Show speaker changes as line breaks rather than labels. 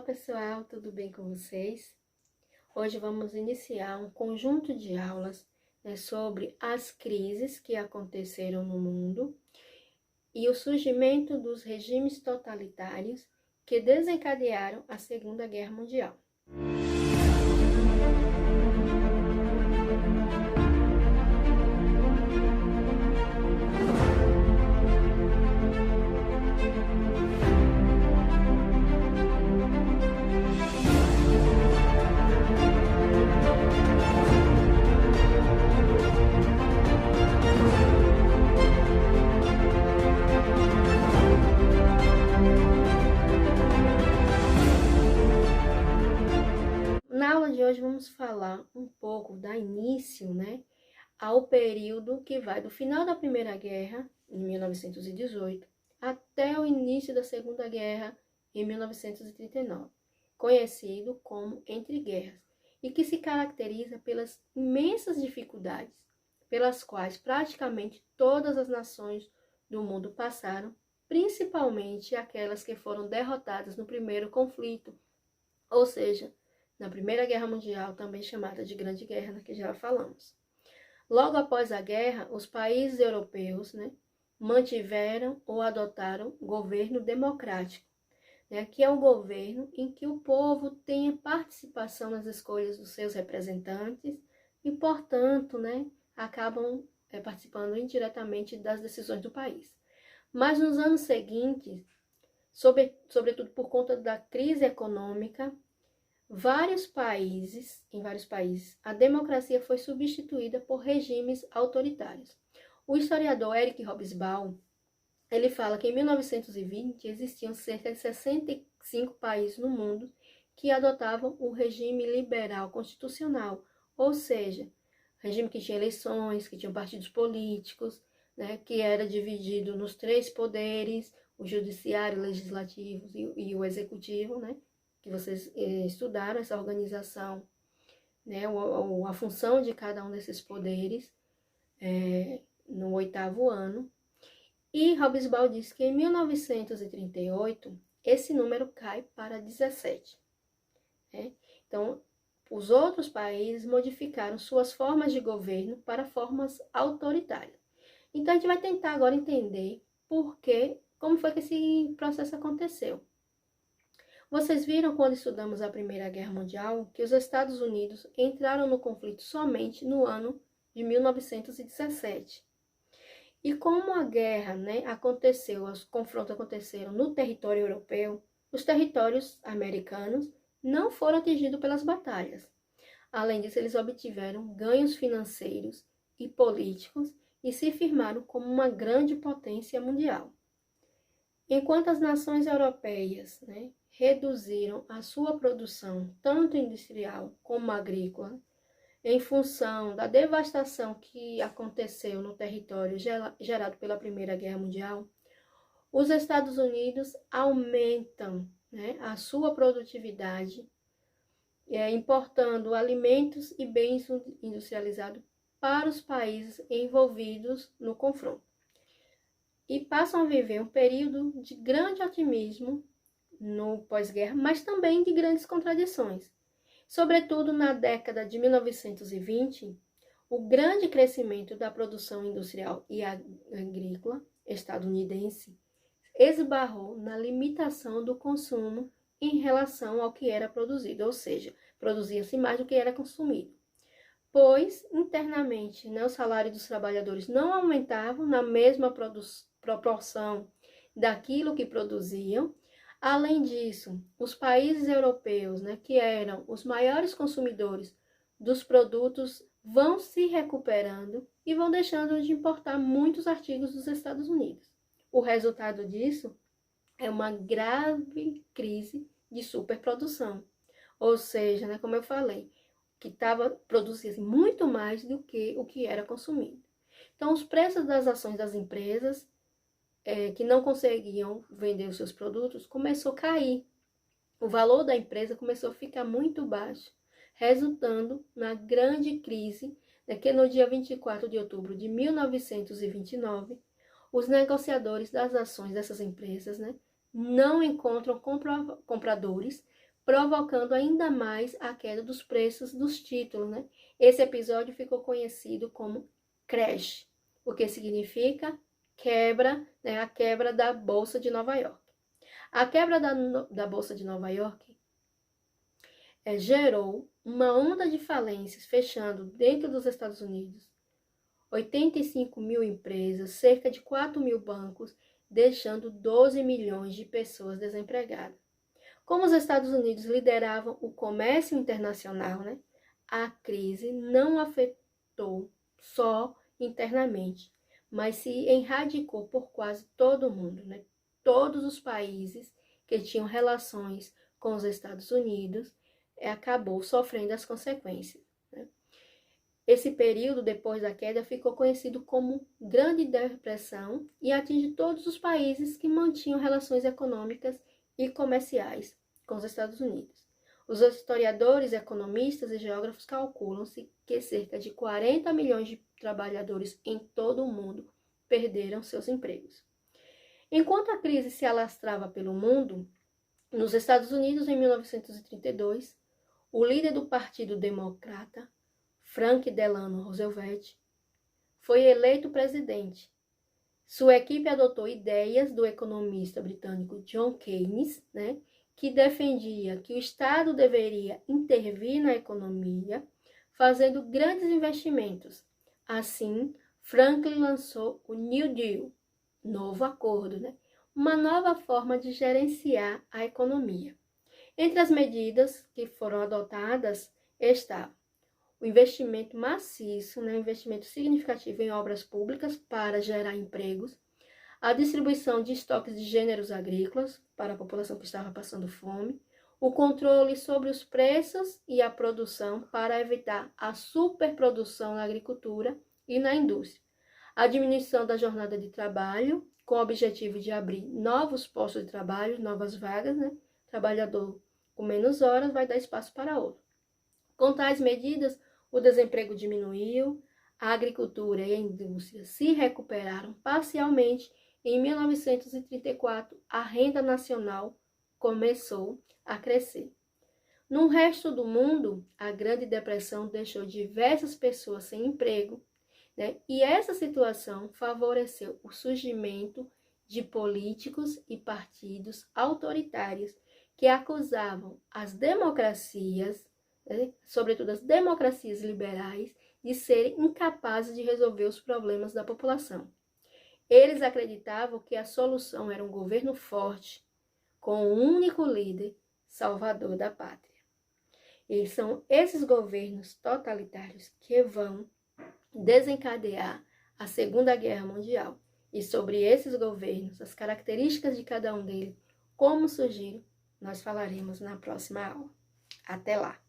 pessoal, tudo bem com vocês? Hoje vamos iniciar um conjunto de aulas, sobre as crises que aconteceram no mundo e o surgimento dos regimes totalitários que desencadearam a Segunda Guerra Mundial. Na aula de hoje vamos falar um pouco da início, ao período que vai do final da Primeira Guerra, em 1918, até o início da Segunda Guerra, em 1939, conhecido como Entre Guerras, e que se caracteriza pelas imensas dificuldades pelas quais praticamente todas as nações do mundo passaram, principalmente aquelas que foram derrotadas no primeiro conflito, ou seja, na Primeira Guerra Mundial, também chamada de Grande Guerra, que já falamos. Logo após a guerra, os países europeus, mantiveram ou adotaram governo democrático, que é um governo em que o povo tenha participação nas escolhas dos seus representantes e, portanto, acabam participando indiretamente das decisões do país. Mas nos anos seguintes, sobretudo por conta da crise econômica, em vários países, a democracia foi substituída por regimes autoritários. O historiador Eric Hobsbawm, ele fala que em 1920 existiam cerca de 65 países no mundo que adotavam o regime liberal constitucional, ou seja, regime que tinha eleições, que tinha partidos políticos, que era dividido nos três poderes, o judiciário, o legislativo e o executivo, que vocês estudaram essa organização, a função de cada um desses poderes no 8º ano. E Hobsbawm diz que em 1938 esse número cai para 17. Então, os outros países modificaram suas formas de governo para formas autoritárias. Então, a gente vai tentar agora entender como foi que esse processo aconteceu. Vocês viram quando estudamos a Primeira Guerra Mundial que os Estados Unidos entraram no conflito somente no ano de 1917. E como a guerra aconteceu, os confrontos aconteceram no território europeu, os territórios americanos não foram atingidos pelas batalhas. Além disso, eles obtiveram ganhos financeiros e políticos e se firmaram como uma grande potência mundial. Enquanto as nações europeias reduziram a sua produção, tanto industrial como agrícola, em função da devastação que aconteceu no território gerado pela Primeira Guerra Mundial, os Estados Unidos aumentam a sua produtividade, importando alimentos e bens industrializados para os países envolvidos no confronto. E passam a viver um período de grande otimismo no pós-guerra, mas também de grandes contradições. Sobretudo na década de 1920, o grande crescimento da produção industrial e agrícola estadunidense esbarrou na limitação do consumo em relação ao que era produzido, ou seja, produzia-se mais do que era consumido. Pois, internamente, os salários dos trabalhadores não aumentavam na mesma proporção daquilo que produziam. Além disso, os países europeus, que eram os maiores consumidores dos produtos, vão se recuperando e vão deixando de importar muitos artigos dos Estados Unidos. O resultado disso é uma grave crise de superprodução. Ou seja, como eu falei, que produzia muito mais do que o que era consumido. Então, os preços das ações das empresas que não conseguiam vender os seus produtos, começou a cair. O valor da empresa começou a ficar muito baixo, resultando na grande crise, que no dia 24 de outubro de 1929, os negociadores das ações dessas empresas não encontram compradores provocando ainda mais a queda dos preços dos títulos, né? Esse episódio ficou conhecido como crash, o que significa quebra, né? A quebra da Bolsa de Nova York. A quebra da Bolsa de Nova York gerou uma onda de falências fechando dentro dos Estados Unidos, 85 mil empresas, cerca de 4 mil bancos, deixando 12 milhões de pessoas desempregadas. Como os Estados Unidos lideravam o comércio internacional, né, a crise não afetou só internamente, mas se enradicou por quase todo o mundo, né? Todos os países que tinham relações com os Estados Unidos acabou sofrendo as consequências, né? Esse período depois da queda ficou conhecido como Grande Depressão e atinge todos os países que mantinham relações econômicas e comerciais com os Estados Unidos. Os historiadores, economistas e geógrafos calculam-se que cerca de 40 milhões de trabalhadores em todo o mundo perderam seus empregos. Enquanto a crise se alastrava pelo mundo, nos Estados Unidos, em 1932, o líder do Partido Democrata, Franklin Delano Roosevelt, foi eleito presidente. Sua equipe adotou ideias do economista britânico John Keynes, né, que defendia que o Estado deveria intervir na economia, fazendo grandes investimentos. Assim, Franklin lançou o New Deal, novo acordo, né, uma nova forma de gerenciar a economia. Entre as medidas que foram adotadas está o investimento maciço, né, investimento significativo em obras públicas para gerar empregos, a distribuição de estoques de gêneros agrícolas para a população que estava passando fome, o controle sobre os preços e a produção para evitar a superprodução na agricultura e na indústria, a diminuição da jornada de trabalho, com o objetivo de abrir novos postos de trabalho, novas vagas, né? Trabalhador com menos horas vai dar espaço para outro. Com tais medidas, o desemprego diminuiu, a agricultura e a indústria se recuperaram parcialmente. Em 1934, a renda nacional começou a crescer. No resto do mundo, a Grande Depressão deixou diversas pessoas sem emprego, né? E essa situação favoreceu o surgimento de políticos e partidos autoritários que acusavam as democracias, né, sobretudo as democracias liberais, de serem incapazes de resolver os problemas da população. Eles acreditavam que a solução era um governo forte, com um único líder, salvador da pátria. E são esses governos totalitários que vão desencadear a Segunda Guerra Mundial. E sobre esses governos, as características de cada um deles, como surgiram, nós falaremos na próxima aula. Até lá!